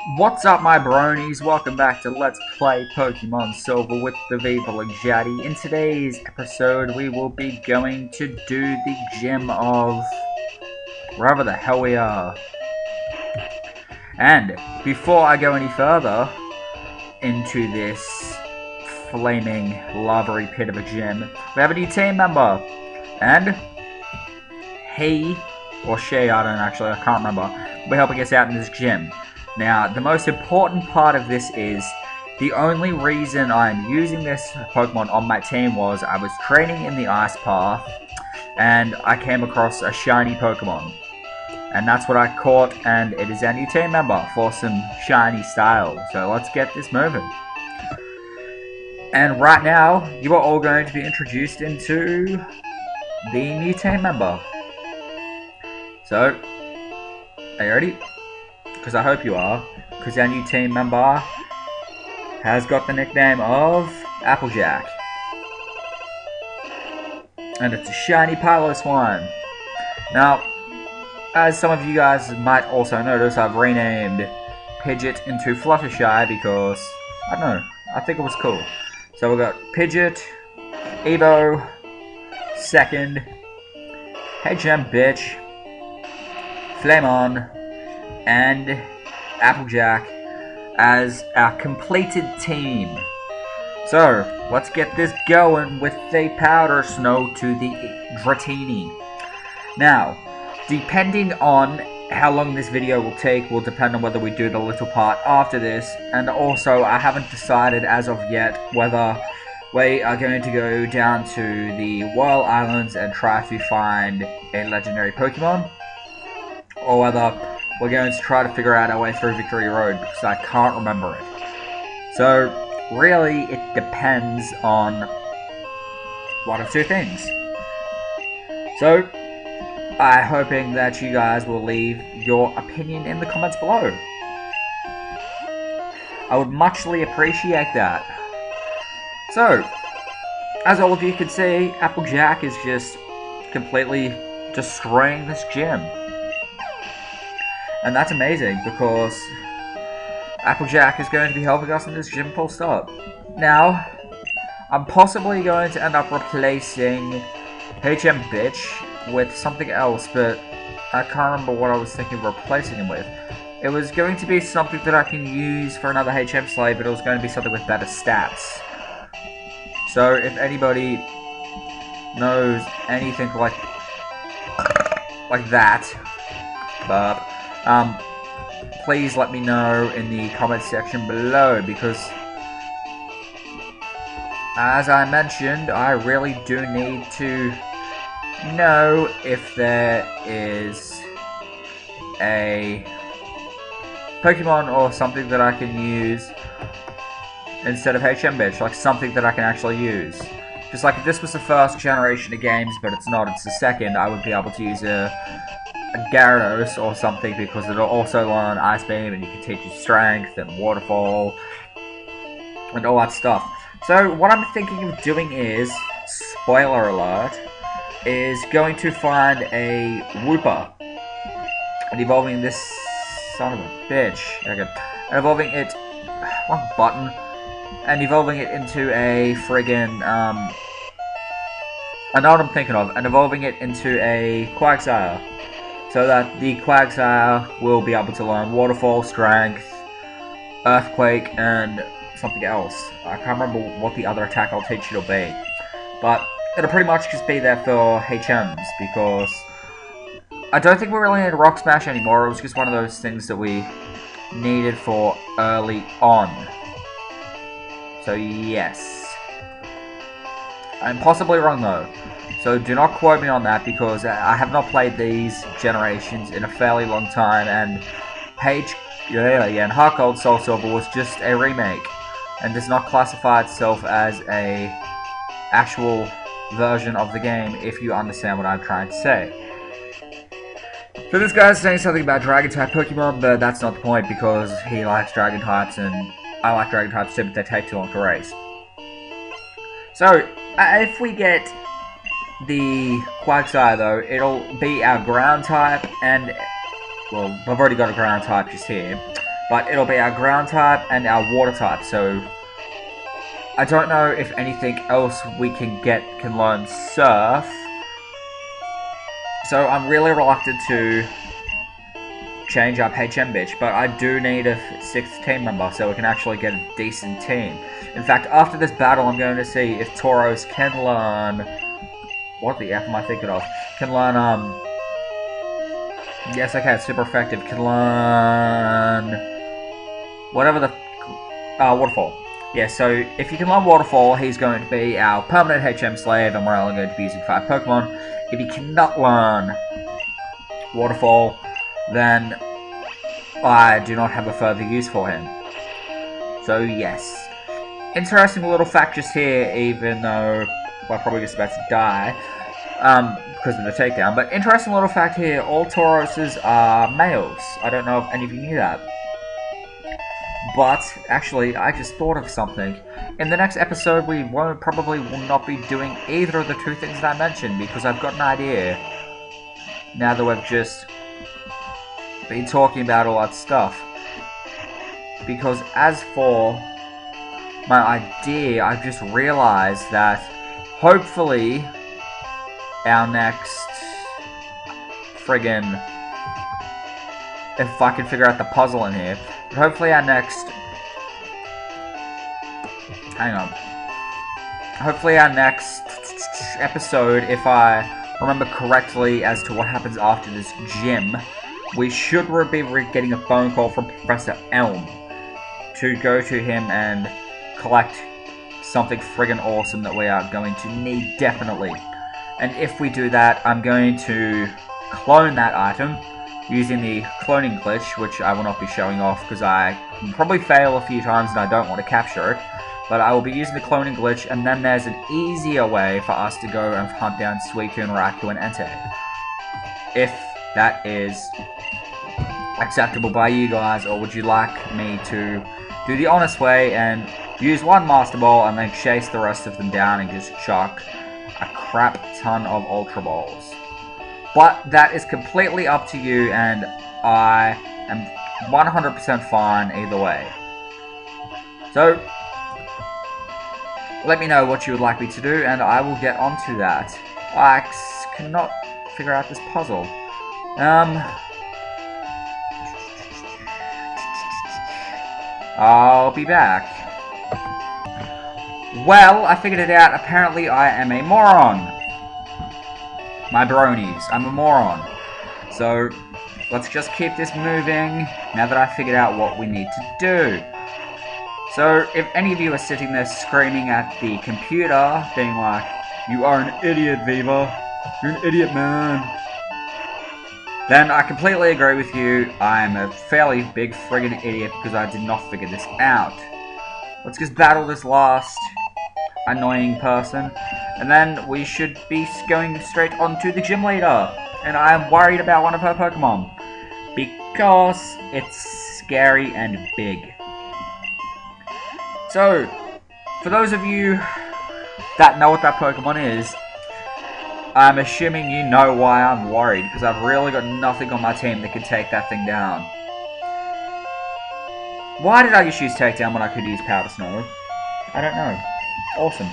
What's up, my bronies? Welcome back to Let's Play Pokemon Silver with the Viva Lajati. In today's episode, we will be going to do the gym of wherever the hell we are. And before I go any further into this flaming lavery pit of a gym, we have a new team member. And he or she, I can't remember, will be helping us out in this gym. Now, the most important part of this is the only reason I'm using this Pokemon on my team was I was training in the Ice Path and I came across a shiny Pokemon. And that's what I caught, and it is our new team member for some shiny style. So let's get this moving. And right now, you are all going to be introduced into the new team member. So, are you ready? Because I hope you are, because our new team member has got the nickname of Applejack. And it's a shiny Pilus one. Now, as some of you guys might also notice, I've renamed Pidgeot into Fluttershy because, I don't know, I think it was cool. So we've got Pidgeot, Evo, Second, HM Bitch, Flamon, and Applejack as our completed team. So, let's get this going with the Powder Snow to the DRATINI. Now, depending on how long this video will take will depend on whether we do the little part after this, and also I haven't decided as of yet whether we are going to go down to the Royal Islands and try to find a legendary Pokemon, or whether we're going to try to figure out our way through Victory Road, because I can't remember it. So, really, it depends on one of two things. So, I'm hoping that you guys will leave your opinion in the comments below. I would muchly appreciate that. So, as all of you can see, Applejack is just completely destroying this gym. And that's amazing, because Applejack is going to be helping us in this gym full stop. Now, I'm possibly going to end up replacing HM Bitch with something else, but I can't remember what I was thinking of replacing him with. It was going to be something that I can use for another HM Slave, but it was going to be something with better stats. So, if anybody knows anything like that, please let me know in the comments section below, because as I mentioned, I really do need to know if there is a Pokemon or something that I can use instead of HM Bitch, like something that I can actually use. Just like if this was the first generation of games, but it's not, it's the second, I would be able to use a Gyarados or something, because it'll also learn Ice Beam and you can teach it Strength and Waterfall and all that stuff. So what I'm thinking of doing is, spoiler alert, is going to find a Wooper and evolving this son of a bitch. Okay. And evolving it, wrong button, and evolving it into a friggin' I know what I'm thinking of, and evolving it into a Quagsire. So that the Quagsire will be able to learn Waterfall, Strength, Earthquake, and something else. I can't remember what the other attack I'll teach it'll be. But it'll pretty much just be there for HMs, because I don't think we really need a Rock Smash anymore. It was just one of those things that we needed for early on. So yes. I'm possibly wrong though. So do not quote me on that, because I have not played these generations in a fairly long time, and and Heart Gold Soul Silver was just a remake, and does not classify itself as a actual version of the game, if you understand what I'm trying to say. So this guy's saying something about Dragon-type Pokemon, but that's not the point, because he likes Dragon types, and I like Dragon types too, but they take too long to race. So, if we get the Quagsire though, it'll be our ground type, and well, I've already got a ground type just here, but it'll be our ground type and our water type. So I don't know if anything else we can learn surf. So I'm really reluctant to change up HM bitch, but I do need a 6th team member so we can actually get a decent team. In fact, after this battle, I'm going to see if Tauros can learn... What the F am I thinking of? Can learn, Yes, okay, it's super effective. Can learn... Whatever the... Waterfall. Yeah, so if you can learn Waterfall, he's going to be our permanent HM slave, and we're only going to be using 5 Pokemon. If he cannot learn Waterfall, then I do not have a further use for him. So yes. Interesting little fact just here, even though we're probably just about to die because of the takedown. But interesting little fact here, all Tauroses are males. I don't know if any of you knew that. But actually, I just thought of something. In the next episode, we probably will not be doing either of the 2 things that I mentioned, because I've got an idea. Now that we've just been talking about all that stuff. Because as for my idea, I've just realized that hopefully our next friggin', if I can figure out the puzzle in here, but hopefully our next, hopefully our next episode, if I remember correctly as to what happens after this gym, we should be getting a phone call from Professor Elm to go to him and collect something friggin' awesome that we are going to need definitely. And if we do that, I'm going to clone that item using the cloning glitch, which I will not be showing off because I can probably fail a few times and I don't want to capture it. But I will be using the cloning glitch, and then there's an easier way for us to go and hunt down Suicune, Raikou, and Entei. If that is acceptable by you guys, or would you like me to do the honest way and use one Master Ball and then chase the rest of them down and just chuck a crap ton of Ultra Balls? But that is completely up to you, and I am 100% fine either way. So let me know what you would like me to do, and I will get onto that. I cannot figure out this puzzle. I'll be back. Well, I figured it out. Apparently, I am a moron. My bronies, I'm a moron. So, let's just keep this moving now that I figured out what we need to do. So, if any of you are sitting there screaming at the computer, being like, "You are an idiot, Viva. You're an idiot, man," then I completely agree with you. I'm a fairly big friggin' idiot because I did not figure this out. Let's just battle this last annoying person, and then we should be going straight on to the gym leader. And I'm worried about one of her Pokemon because it's scary and big. So, for those of you that know what that Pokemon is, I'm assuming you know why I'm worried, because I've really got nothing on my team that can take that thing down. Why did I just use Takedown when I could use Powder Snow? I don't know. Awesome.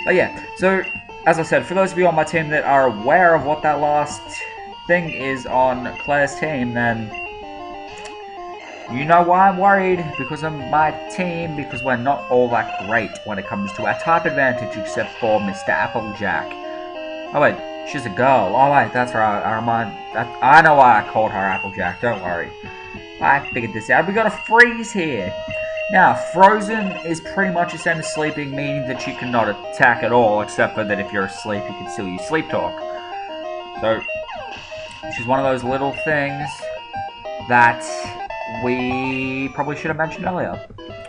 But yeah, so, as I said, for those of you on my team that are aware of what that last thing is on Claire's team, then you know why I'm worried, because of my team, because we're not all that great when it comes to our type advantage, except for Mr. Applejack. Oh wait, she's a girl. Oh wait, that's right. I know why I called her Applejack. Don't worry. I figured this out. We got a freeze here. Now, frozen is pretty much the same as sleeping, meaning that you cannot attack at all, except for that if you're asleep, you can still use sleep talk. So, she's one of those little things that we probably should have mentioned earlier.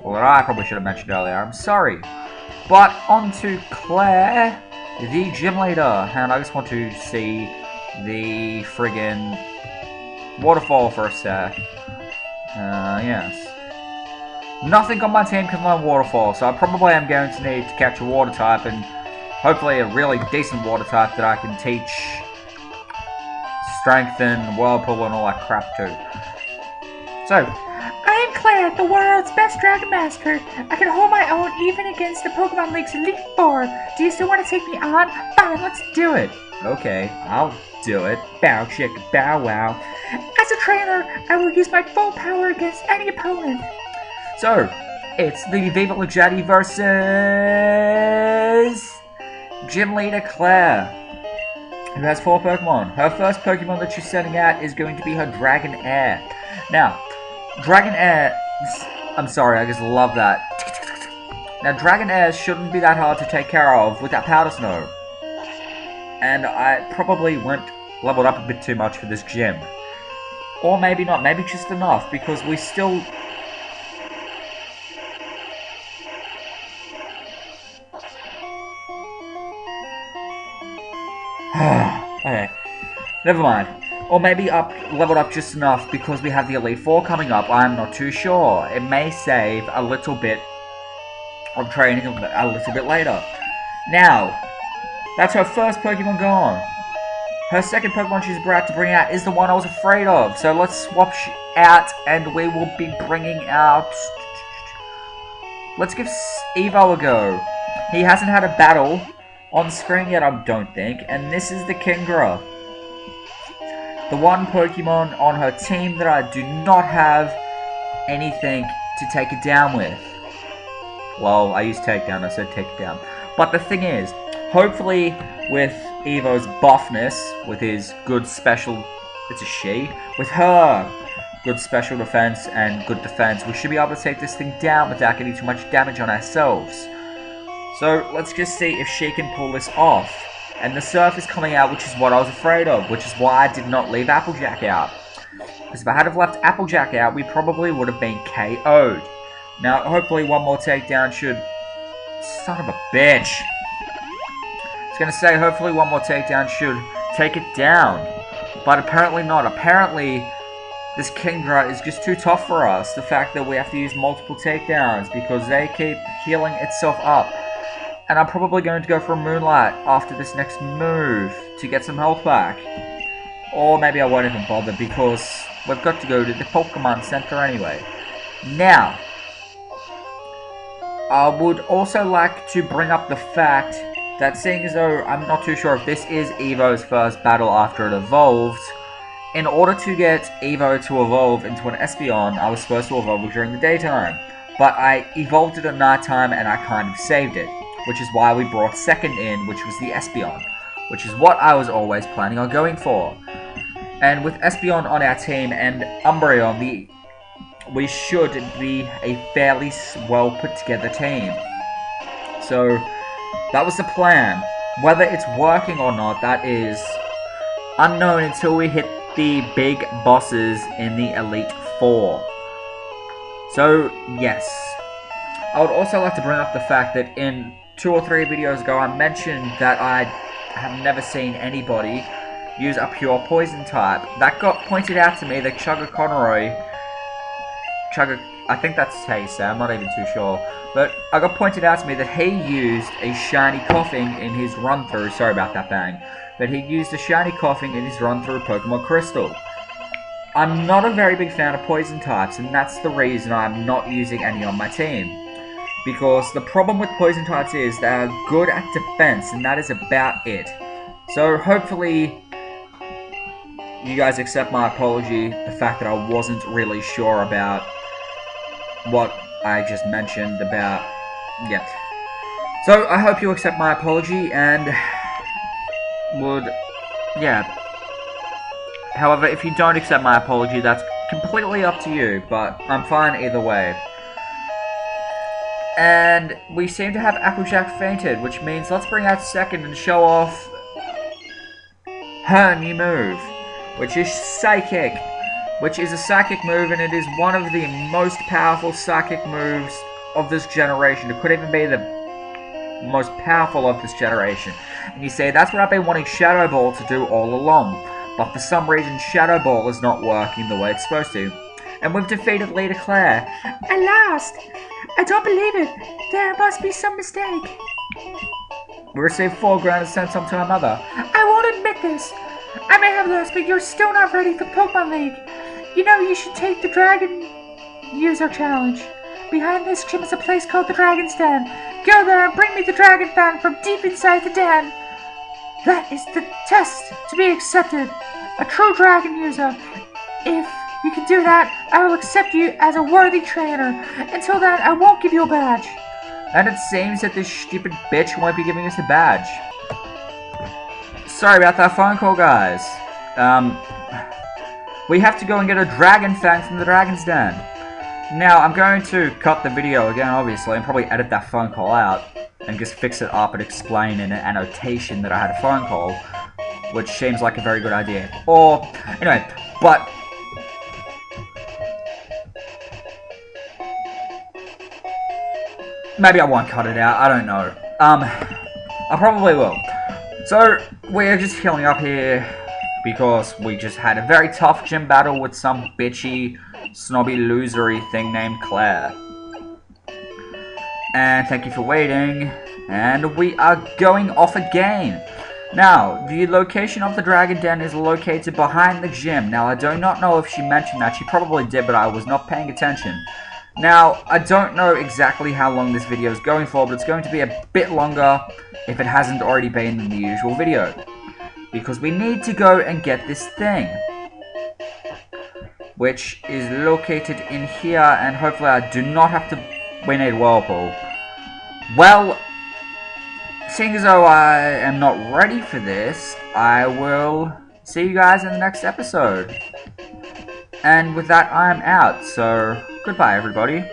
Or that I probably should have mentioned earlier. I'm sorry. But on to Claire, the gym leader, and I just want to see the friggin' waterfall for a sec. Yes. Nothing on my team can learn waterfall, so I probably am going to need to catch a water type, and hopefully a really decent water type that I can teach strength and whirlpool and all that crap too. So, I am Claire Clair, the world's best Dragon Master. I can hold my own even against the Pokemon League's Elite Four. Do you still want to take me on? Fine, let's do it. Okay, I'll do it. Bow chick, bow wow. As a trainer, I will use my full power against any opponent. So, it's the Viva La Jetty versus Gym Leader Clair, who has 4 Pokemon. Her first Pokemon that she's sending out is going to be her Dragonair. Now, Dragonair, I'm sorry, I just love that. Now, Dragonairs shouldn't be that hard to take care of with that Powder Snow. And I probably went leveled up a bit too much for this gym. Or maybe not, maybe just enough, because we still... Okay, never mind. Or maybe leveled up just enough because we have the Elite Four coming up. I'm not too sure. It may save a little bit of training a little bit later. Now, that's her first Pokemon gone. Her second Pokemon she's about to bring out is the one I was afraid of. So let's swap out and we will be bringing out... Let's give Evo a go. He hasn't had a battle on screen yet, I don't think. And this is the KINGDRA. The one Pokemon on her team that I do not have anything to take it down with. Well, I used takedown, I said take it down. But the thing is, hopefully with Evo's buffness, with his good special, it's a she, with her good special defense and good defense, we should be able to take this thing down without getting too much damage on ourselves. So let's just see if she can pull this off. And the Surf is coming out, which is what I was afraid of, which is why I did not leave Applejack out. Because if I had have left Applejack out, we probably would have been KO'd. Now, hopefully one more takedown should... Son of a bitch! I was going to say, hopefully one more takedown should take it down. But apparently not. Apparently, this KINGDRA is just too tough for us. The fact that we have to use multiple takedowns because they keep healing itself up. And I'm probably going to go for a Moonlight after this next move to get some health back. Or maybe I won't even bother because we've got to go to the Pokemon Center anyway. Now, I would also like to bring up the fact that seeing as though I'm not too sure if this is Evo's first battle after it evolved, in order to get Evo to evolve into an Espeon, I was supposed to evolve it during the daytime. But I evolved it at nighttime and I kind of saved it. Which is why we brought second in, which was the Espeon. Which is what I was always planning on going for. And with Espeon on our team and Umbreon, we should be a fairly well put together team. So, that was the plan. Whether it's working or not, that is unknown until we hit the big bosses in the Elite Four. So, yes. I would also like to bring up the fact that in 2 or 3 videos ago, I mentioned that I have never seen anybody use a pure poison type. That got pointed out to me that I think that's how you say, I'm not even too sure. But I got pointed out to me that he used a shiny coughing in his run-through. Sorry about that bang. But he used a shiny coughing in his run-through Pokemon Crystal. I'm not a very big fan of poison types, and that's the reason I'm not using any on my team. Because the problem with poison types is they are good at defense, and that is about it. So hopefully you guys accept my apology, the fact that I wasn't really sure about what I just mentioned about, yeah. So I hope you accept my apology and would, yeah. However, if you don't accept my apology, that's completely up to you, but I'm fine either way. And we seem to have Applejack fainted, which means let's bring out second and show off her new move, which is Psychic, which is a psychic move, and it is one of the most powerful psychic moves of this generation. It could even be the most powerful of this generation. And you say, that's what I've been wanting Shadow Ball to do all along, but for some reason Shadow Ball is not working the way it's supposed to. And we've defeated Leader Clair. I lost! I don't believe it! There must be some mistake! We received 4 grand and sent some to our mother. I won't admit this! I may have lost, but you're still not ready for Pokemon League. You know, you should take the Dragon user challenge. Behind this gym is a place called the Dragon's Den. Go there and bring me the Dragon Fan from deep inside the den. That is the test to be accepted. A true dragon user. If you can do that, I will accept you as a worthy trainer. Until then, I won't give you a badge. And it seems that this stupid bitch won't be giving us a badge. Sorry about that phone call, guys. We have to go and get a dragon fang from the Dragon's Den. Now, I'm going to cut the video again, obviously, and probably edit that phone call out, and just fix it up and explain in an annotation that I had a phone call, which seems like a very good idea. Or, anyway, but... maybe I won't cut it out, I don't know. I probably will. So, we're just healing up here, because we just had a very tough gym battle with some bitchy, snobby, losery thing named Clair. And thank you for waiting, and we are going off again. Now, the location of the Dragon Den is located behind the gym. Now, I do not know if she mentioned that. She probably did, but I was not paying attention. Now, I don't know exactly how long this video is going for, but it's going to be a bit longer if it hasn't already been in the usual video. Because we need to go and get this thing, which is located in here, and hopefully I do not have to... we need Whirlpool. Well, seeing as though I am not ready for this, I will see you guys in the next episode. And with that, I am out, so goodbye everybody.